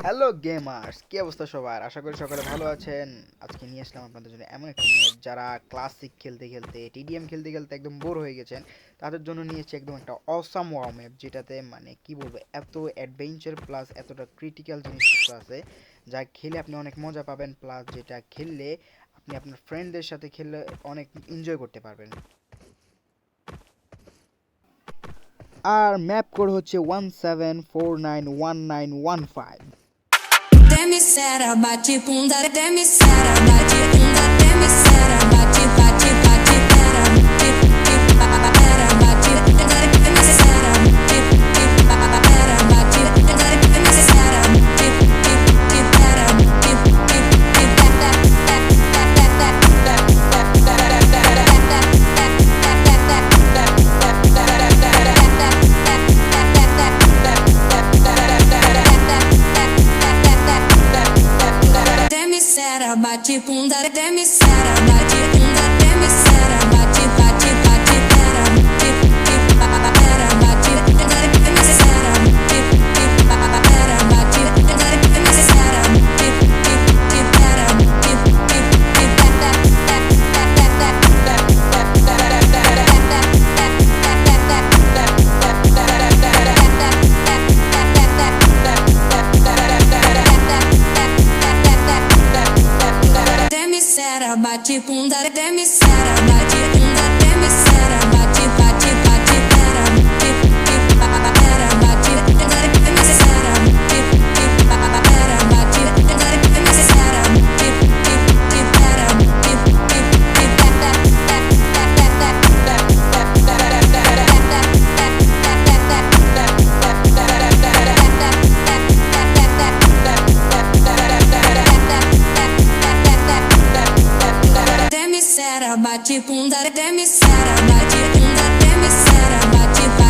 Hello gamers, কি অবস্থা সবার? আশা করি সকলে ভালো আছেন। আজকে নিয়ে আসলাম আপনাদের জন্য এমন একটি ম্যাপ যারা ক্লাসিক খেলতে খেলতে টিডিএম খেলতে খেলতে একদম বোর হয়ে গেছেন, তাদের জন্য নিয়েছি একদম একটা অসাম ওয়াও ম্যাপ, যেটাতে মানে কি বলবো, এত অ্যাডভেঞ্চার প্লাস এতটা ক্রিটিক্যাল জিনিসপত্র আছে যা খেলে আপনি অনেক মজা পাবেন, প্লাস যেটা খেললে আপনি আপনার ফ্রেন্ডদের সাথে খেললে অনেক এনজয় করতে পারবেন। আর ম্যাপ কোড হচ্ছে 17491915। Demi sera, bate bunda, demi sera, bate bunda, demi sera, bate, bate, bate, pera, pera, bate, demi sera, pera, bate, demi sera, Demissera, bate bunda, demissera, bate bunda, demissera, bate, bate, bate, pera, pera, bate, demissera, pera, bate, demissera, Demissera, bate bunda, demissera, bate bunda, demissera, bate, bate, bate, pera, pera, bate, demissera, pera, bate, demissera, Demissera, bate bunda, demissera, bate bunda, demissera, bate, bate.